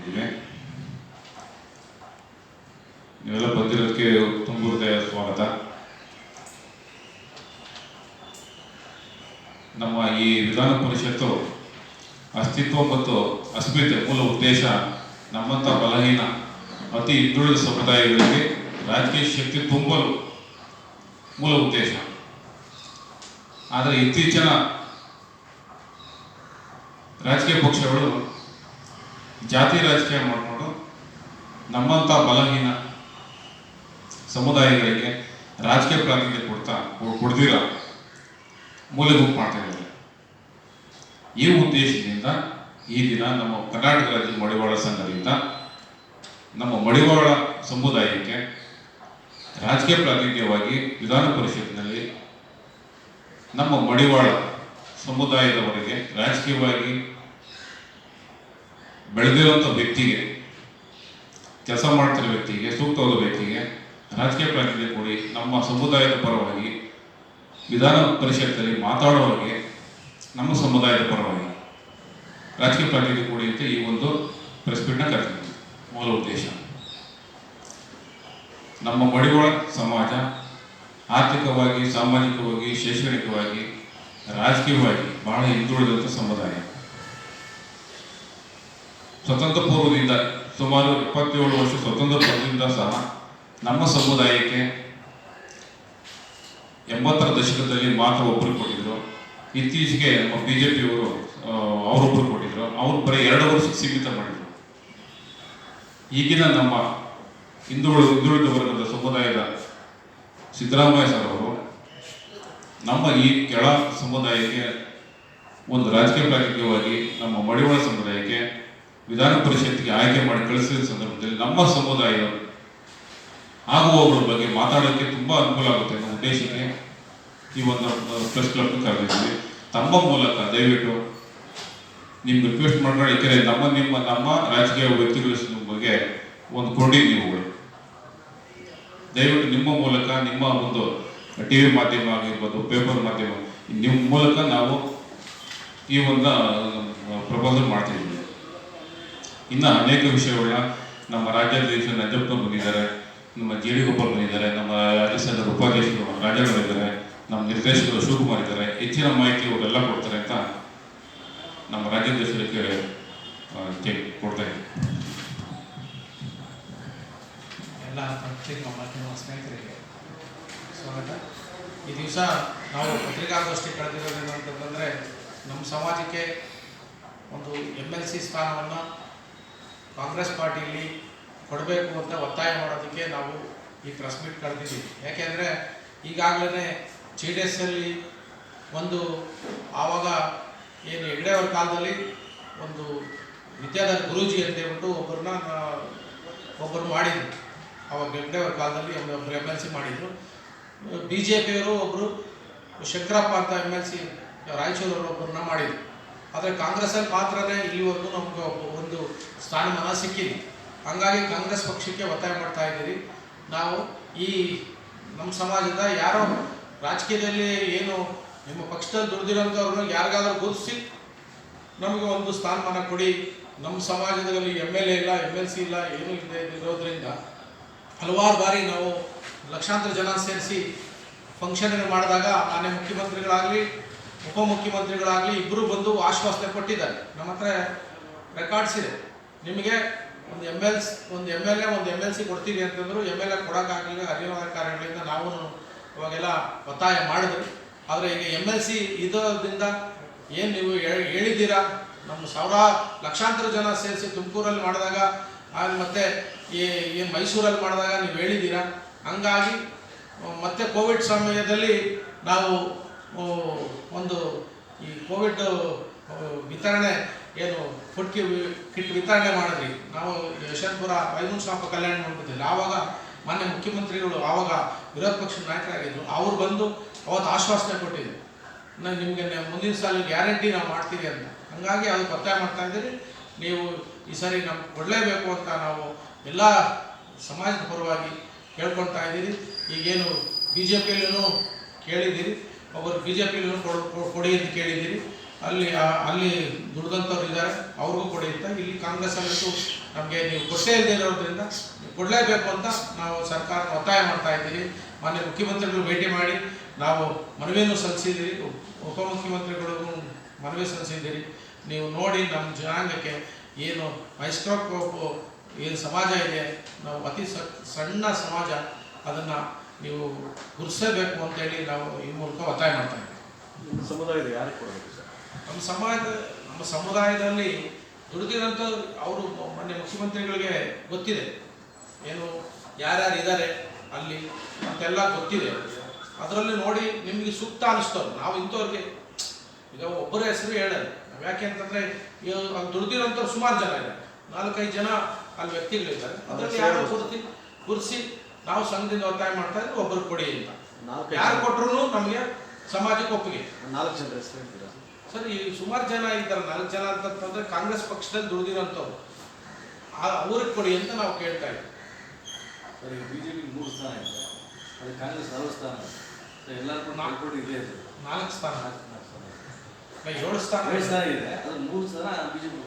ಬಂದಿದ್ದೀವಿ. ನೀವೆಲ್ಲ ಬಂದಿರೋದಕ್ಕೆ ತುಂಬ ಹೃದಯ ಸ್ವಾಗತ. ನಮ್ಮ ಈ ವಿಧಾನ ಪರಿಷತ್ತು ಅಸ್ತಿತ್ವ ಮತ್ತು ಅಸ್ಮಿತೆ ಮೂಲ ಉದ್ದೇಶ ನಮ್ಮಂಥ ಬಲಹೀನ ಅತಿ ಹಿಂದುಳಿದ ಸಮುದಾಯಗಳಿಗೆ ರಾಜಕೀಯ ಶಕ್ತಿ ತುಂಬಲು ಮೂಲ ಉದ್ದೇಶ. ಆದರೆ ಇತ್ತೀಚಿನ ರಾಜಕೀಯ ಪಕ್ಷಗಳು ಜಾತಿ ರಾಜಕೀಯ ಮಾಡಿಕೊಂಡು ನಮ್ಮಂಥ ಬಲಹೀನ ಸಮುದಾಯಗಳಿಗೆ ರಾಜಕೀಯ ಪ್ರಾತಿನಿಧ್ಯ ಕೊಡ್ದಿರ ಮೂಲೆಗುಂಪು ಮಾಡ್ತಾ ಇದ್ದಾರೆ. ಈ ಉದ್ದೇಶದಿಂದ ಈ ದಿನ ನಮ್ಮ ಕರ್ನಾಟಕ ರಾಜ್ಯ ಮಡಿವಾಳ ಸಂಘದಿಂದ ನಮ್ಮ ಮಡಿವಾಳ ಸಮುದಾಯಕ್ಕೆ ರಾಜಕೀಯ ಪ್ರಾತಿನಿಧ್ಯವಾಗಿ ವಿಧಾನ ಪರಿಷತ್ತಿನಲ್ಲಿ ನಮ್ಮ ಮಡಿವಾಳ ಸಮುದಾಯದವರಿಗೆ ರಾಜಕೀಯವಾಗಿ ಬೆಳೆದಿರುವಂಥ ವ್ಯಕ್ತಿಗೆ, ಕೆಲಸ ಮಾಡ್ತಿರೋ ವ್ಯಕ್ತಿಗೆ, ಸೂಕ್ತವಾದ ವ್ಯಕ್ತಿಗೆ ರಾಜಕೀಯ ಪ್ರಾತಿನಿಧ್ಯ ಕೊಡಿ, ನಮ್ಮ ಸಮುದಾಯದ ಪರವಾಗಿ ವಿಧಾನ ಪರಿಷತ್ತಲ್ಲಿ ಮಾತಾಡುವಾಗೆ ನಮ್ಮ ಸಮುದಾಯದ ಪರವಾಗಿ ರಾಜಕೀಯ ಪ್ರಾತಿನಿಧ್ಯ ಕೊಡಿ ಅಂತ ಈ ಒಂದು ಪ್ರೆಸ್ ಮೀಟ್ನ ಕರೆದಿದ್ದೀವಿ. ಮೂಲ ಉದ್ದೇಶ ನಮ್ಮ ಮಡಿವಾಳ ಸಮಾಜ ಆರ್ಥಿಕವಾಗಿ, ಸಾಮಾಜಿಕವಾಗಿ, ಶೈಕ್ಷಣಿಕವಾಗಿ, ರಾಜಕೀಯವಾಗಿ ಬಹಳ ಹಿಂದುಳಿದಂಥ ಸಮುದಾಯ. ಸ್ವತಂತ್ರ ಪೂರ್ವದಿಂದ ಸುಮಾರು 27 ವರ್ಷ ಸ್ವತಂತ್ರ ಪೂರ್ವದಿಂದ ಸಹ ನಮ್ಮ ಸಮುದಾಯಕ್ಕೆ 80ರ ದಶಕದಲ್ಲಿ ಮಾತ್ರ ಒಬ್ಬರು ಕೊಟ್ಟಿದ್ರು. ಇತ್ತೀಚೆಗೆ ನಮ್ಮ BJPಯವರು ಅವರೊಬ್ಬರು ಕೊಟ್ಟಿದ್ರು. ಅವರು ಬರೀ 2 ವರ್ಷಕ್ಕೆ ಸೀಮಿತ ಮಾಡಿದರು. ಈಗಿನ ನಮ್ಮ ಹಿಂದುಳಿದ ವರ್ಗದ ಸಮುದಾಯದ ಸಿದ್ದರಾಮಯ್ಯ ಸರ್ ಅವರು ನಮ್ಮ ಈ ಕೆಳ ಸಮುದಾಯಕ್ಕೆ ಒಂದು ರಾಜಕೀಯ ಪ್ರಾತಿನಿಧ್ಯವಾಗಿ ನಮ್ಮ ಮಡಿವಾಳ ಸಮುದಾಯಕ್ಕೆ ವಿಧಾನ ಪರಿಷತ್ತಿಗೆ ಆಯ್ಕೆ ಮಾಡಿ ಕಳಿಸಿದ ಸಂದರ್ಭದಲ್ಲಿ ನಮ್ಮ ಸಮುದಾಯದ ಆಗುವವುಗಳ ಬಗ್ಗೆ ಮಾತಾಡೋಕ್ಕೆ ತುಂಬ ಅನುಕೂಲ ಆಗುತ್ತೆ ಅನ್ನೋ ಉದ್ದೇಶಕ್ಕೆ ಈ ಒಂದು ಪ್ರೆಸ್ ಕ್ಲಬ್ ಕರೆದಿದ್ದೀವಿ. ತಮ್ಮ ಮೂಲಕ ದಯವಿಟ್ಟು ನಿಮ್ಗೆ ರಿಕ್ವೆಸ್ಟ್ ಮಾಡ್ಕೊಂಡು, ಏಕೆಂದರೆ ನಮ್ಮ ರಾಜಕೀಯ ವ್ಯಕ್ತಿಗಳ ಬಗ್ಗೆ ಒಂದು ಕೊಡಿ ನೀವುಗಳು ದಯವಿಟ್ಟು ನಿಮ್ಮ ಮೂಲಕ, ನಿಮ್ಮ ಒಂದು TV ಮಾಧ್ಯಮ ಆಗಿರ್ಬೋದು, ಪೇಪರ್ ಮಾಧ್ಯಮ, ನಿಮ್ಮ ಮೂಲಕ ನಾವು ಈ ಒಂದು ಪ್ರಪೋಸಲ್ ಮಾಡ್ತಿದ್ದೀವಿ. ಇನ್ನು ಅನೇಕ ವಿಷಯಗಳನ್ನ ನಮ್ಮ ರಾಜ್ಯಾಧ್ಯಕ್ಷ ನಂಜಪ್ಪನವ್ರು ಬಂದಿದ್ದಾರೆ, ನಮ್ಮ JD ಗೋಪಾಲ್ ಬಂದಿದ್ದಾರೆ, ನಮ್ಮ ರಾಜ್ಯ ಸಂಘದ ಉಪಾಧ್ಯಕ್ಷರು ರಾಜಗಳಿದ್ದಾರೆ, ನಮ್ಮ ನಿರ್ದೇಶಕರು ಶಿವಕುಮಾರ್ ಇದ್ದಾರೆ. ಹೆಚ್ಚಿನ ಮಾಹಿತಿ ಅವರೆಲ್ಲ ಕೊಡ್ತಾರೆ ಅಂತ ನಮ್ಮ ರಾಜ್ಯಾಧ್ಯಕ್ಷರಿಗೆ ಕೊಡ್ತಾ ಇದ್ದೀವಿ. ಎಲ್ಲ ಪತ್ರಿಕಾ ಮಾಧ್ಯಮ ಸ್ನೇಹಿತರಿಗೆ ಸ್ವಾಗತ. ಈ ದಿವಸ ನಾವು ಪತ್ರಿಕಾಗೋಷ್ಠಿ ಕಳೆದಿರೋದೇನು ಅಂತಂದರೆ, ನಮ್ಮ ಸಮಾಜಕ್ಕೆ ಒಂದು MLC ಸ್ಥಾನವನ್ನು ಕಾಂಗ್ರೆಸ್ ಪಾರ್ಟಿಯಲ್ಲಿ ಕೊಡಬೇಕು ಅಂತ ಒತ್ತಾಯ ಮಾಡೋದಕ್ಕೆ ನಾವು ಈ ಪ್ರೆಸ್ ಮೀಟ್ ಕರೆದಿದ್ದೀವಿ. ಯಾಕೆಂದರೆ ಈಗಾಗಲೇ GDS ಅಲ್ಲಿ ಒಂದು ಆವಾಗ ಏನು ಹೆಗ್ಡೆ ಅವ್ರ ಕಾಲದಲ್ಲಿ ಒಂದು ವಿದ್ಯಾಧರ್ ಗುರೂಜಿ ಅಂತ ಹೇಳ್ಬಿಟ್ಟು ಒಬ್ಬರು ಮಾಡಿದರು. ಅವಾಗ ಹೆಗ್ಡೆ ಅವ್ರ ಕಾಲದಲ್ಲಿ ಒಬ್ಬರು MLC ಮಾಡಿದರು. BJPಯವರು ಒಬ್ಬರು ಶಂಕರಪ್ಪ ಅಂತ MLC ರಾಯಚೂರವರು ಒಬ್ಬರನ್ನ ಮಾಡಿದರು. ಆದರೆ ಕಾಂಗ್ರೆಸ್ಸಲ್ಲಿ ಮಾತ್ರನೇ ಇಲ್ಲಿವರೆಗೂ ನಮಗೆ ಒಂದು ಸ್ಥಾನಮಾನ ಸಿಕ್ಕಿದೆ. ಹಾಗಾಗಿ ಕಾಂಗ್ರೆಸ್ ಪಕ್ಷಕ್ಕೆ ಒತ್ತಾಯ ಮಾಡ್ತಾ ಇದ್ದೀರಿ. ನಾವು ಈ ನಮ್ಮ ಸಮಾಜದ ಯಾರೋ ರಾಜಕೀಯದಲ್ಲಿ ಏನು ನಿಮ್ಮ ಪಕ್ಷದಲ್ಲಿ ದುಡಿದಿರೋಂಥವ್ರನ್ನ ಯಾರಿಗಾದ್ರೂ ಗುರುತಿಸಿ ನಮಗೆ ಒಂದು ಸ್ಥಾನಮಾನ ಕೊಡಿ. ನಮ್ಮ ಸಮಾಜದಲ್ಲಿ MLA ಇಲ್ಲ, MLC ಇಲ್ಲ, ಏನೂ ಇರೋದ್ರಿಂದ ಹಲವಾರು ಬಾರಿ ನಾವು ಲಕ್ಷಾಂತರ ಜನ ಸೇರಿಸಿ ಫಂಕ್ಷನ್ಗಳು ಮಾಡಿದಾಗ ಮಾನ್ಯ ಮುಖ್ಯಮಂತ್ರಿಗಳಾಗಲಿ, ಉಪಮುಖ್ಯಮಂತ್ರಿಗಳಾಗಲಿ ಇಬ್ಬರು ಬಂದು ಆಶ್ವಾಸನೆ ಕೊಟ್ಟಿದ್ದಾರೆ. ನಮ್ಮ ಹತ್ರ ರೆಕಾರ್ಡ್ಸ್ ಇದೆ. ನಿಮಗೆ ಒಂದು MLA ಒಂದು MLC ಕೊಡ್ತೀವಿ ಅಂತಂದ್ರು. MLA ಕೊಡೋಕ್ಕಾಗಲಿಲ್ಲ, ಅನಿವಾರ್ಯ ಕಾರಣಗಳಿಂದ ನಾವು ಅವಾಗೆಲ್ಲ ಒತ್ತಾಯ ಮಾಡಿದ್ರು. ಆದರೆ ಈಗ MLC ಇರೋದ್ರಿಂದ ಏನು ನೀವು ಹೇಳಿದ್ದೀರಾ, ನಮ್ಮ ಲಕ್ಷಾಂತರ ಜನ ಸೇರಿಸಿ ತುಮಕೂರಲ್ಲಿ ಮಾಡಿದಾಗ ಮತ್ತು ಈ ಮೈಸೂರಲ್ಲಿ ಮಾಡಿದಾಗ ನೀವು ಹೇಳಿದ್ದೀರಾ. ಹಂಗಾಗಿ ಮತ್ತು ಕೋವಿಡ್ ಸಮಯದಲ್ಲಿ ನಾವು ಒಂದು ಈ ಕೋವಿಡ್ ವಿತರಣೆ ಏನು ಫುಡ್ ಕಿಟ್ ವಿತರಣೆ ಮಾಡಿದ್ವಿ ನಾವು ಯಶವಂತಪುರ ವೈಮುನ್ಸ್ವಾಪ ಕಲ್ಯಾಣ ಮಂಟಪದಲ್ಲಿ. ಆವಾಗ ಮಾನ್ಯ ಮುಖ್ಯಮಂತ್ರಿಗಳು, ಆವಾಗ ವಿರೋಧ ಪಕ್ಷದ ನಾಯಕರಾಗಿದ್ದರು, ಅವರು ಬಂದು ಅವತ್ತು ಆಶ್ವಾಸನೆ ಕೊಟ್ಟಿದ್ರು, ನಿಮಗೆ ಮುಂದಿನ ಸಾಲ ಗ್ಯಾರಂಟಿ ನಾವು ಮಾಡ್ತೀವಿ ಅಂತ. ಹಾಗಾಗಿ ಅದಕ್ಕೆ ಒತ್ತಾಯ ಮಾಡ್ತಾ ಇದ್ದೀರಿ. ನೀವು ಈ ಸಾರಿ ನಮ್ಗೆ ಕೊಡಲೇಬೇಕು ಅಂತ ನಾವು ಎಲ್ಲ ಸಮಾಜದ ಪರವಾಗಿ ಕೇಳ್ಕೊಳ್ತಾ ಇದ್ದೀರಿ. ಈಗೇನು BJPಯಲ್ಲೂ ಕೇಳಿದ್ದೀರಿ, ಒಬ್ಬರು BJPಯಲ್ಲೂ ಕೊಡಿ ಅಂತ ಕೇಳಿದ್ದೀರಿ. ಅಲ್ಲಿ ದುಡ್ದಂಥವ್ರು ಇದ್ದಾರೆ, ಅವ್ರಿಗೂ ಕೊಡಿ ಅಂತ. ಇಲ್ಲಿ ಕಾಂಗ್ರೆಸ್ ಅಂತೂ ನಮಗೆ ನೀವು ಕೊಟ್ಟೇ ಇಲ್ಲದೆ ಇರೋದ್ರಿಂದ ಕೊಡಲೇಬೇಕು ಅಂತ ನಾವು ಸರ್ಕಾರ ಒತ್ತಾಯ ಮಾಡ್ತಾ ಇದ್ದೀವಿ. ಮಾನ್ಯ ಮುಖ್ಯಮಂತ್ರಿಗಳು ಭೇಟಿ ಮಾಡಿ ನಾವು ಮನವಿಯನ್ನು ಸಲ್ಲಿಸಿದ್ದೀರಿ, ಉಪಮುಖ್ಯಮಂತ್ರಿಗಳಿಗೂ ಮನವಿ ಸಲ್ಲಿಸಿದ್ದೀರಿ. ನೀವು ನೋಡಿ ನಮ್ಮ ಜನಾಂಗಕ್ಕೆ ಏನು ಮೈಸ್ಕ್ರೋಸ್ಕೋಪ್ ಏನು ಸಮಾಜ ಇದೆ, ನಾವು ಅತಿ ಸಣ್ಣ ಸಮಾಜ, ಅದನ್ನು ನೀವು ಗುರುತಿಸಬೇಕು ಅಂತೇಳಿ ನಾವು ಈ ಮೂಲಕ ಒತ್ತಾಯ ಮಾಡ್ತಾ ಇದ್ದೀವಿ. ನಿಮ್ಮ ಸಮುದಾಯದ ಯಾರಿಗೆ ಕೊಡಬೇಕು ಸರ್? ನಮ್ಮ ಸಮುದಾಯದಲ್ಲಿ ದುಡಿದಿರೋಂಥ ಅವರು ಮೊನ್ನೆ ಮುಖ್ಯಮಂತ್ರಿಗಳಿಗೆ ಗೊತ್ತಿದೆ, ಏನು ಯಾರ್ಯಾರು ಇದ್ದಾರೆ ಅಲ್ಲಿ ಅಂತೆಲ್ಲ ಗೊತ್ತಿದೆ. ಅದರಲ್ಲಿ ನೋಡಿ ನಿಮಗೆ ಸೂಕ್ತ ಅನ್ನಿಸ್ತವ್ರು. ನಾವು ಇಂಥವ್ರಿಗೆ ಈಗ ಒಬ್ಬರ ಹೆಸರು ಹೇಳೋದು ನಾವು, ಯಾಕೆ ಅಂತಂದರೆ ಅಲ್ಲಿ ದುಡಿದಿರೋಂಥವ್ರು ಸುಮಾರು ಜನ ಇದ್ದಾರೆ, 4-5 ಜನ ಅಲ್ಲಿ ವ್ಯಕ್ತಿಗಳಿದ್ದಾರೆ. ಅದರಲ್ಲಿ ಯಾರು ಗುರುತಿಸಿ ನಾವು ಸಂಘದಿಂದ ಒತ್ತಾಯ ಮಾಡ್ತಾ ಇದ್ರೆ ಒಬ್ಬರು ಕೊಡಿ ಅಂತ. ಯಾರು ಕೊಟ್ಟರು ನಮಗೆ ಸಮಾಜಕ್ಕೆ ಒಪ್ಪಿಗೆ. 4 ಜನ ಹೆಸರು ಹೇಳ್ತೀರಾ ಸರ್? ಈ ಸುಮಾರು ಜನ ಇದ್ದಾರೆ, 4 ಜನ ಅಂತಂದ್ರೆ ಕಾಂಗ್ರೆಸ್ ಪಕ್ಷದಲ್ಲಿ ದುಡಿದಿರೋಂಥವ್ರು, ಅವ್ರಿಗೆ ಕೊಡಿ ಅಂತ ನಾವು ಕೇಳ್ತಾ ಇದ್ದೀವಿ. ಸರ್, ಈಗ ಬಿಜೆಪಿ 3 ಸ್ಥಾನ ಇದೆ, ಅದು ಕಾಂಗ್ರೆಸ್ 40 ಸ್ಥಾನ ಇದೆ. ಎಲ್ಲರೂ ನಾಲ್ಕು ಇದೆ, 4 ಸ್ಥಾನ 4 ಸ್ಥಾನ 7 ಸ್ಥಾನ ಇದೆ, ಅದು 3 ಸ್ಥಾನ ಬಿಜೆಪಿ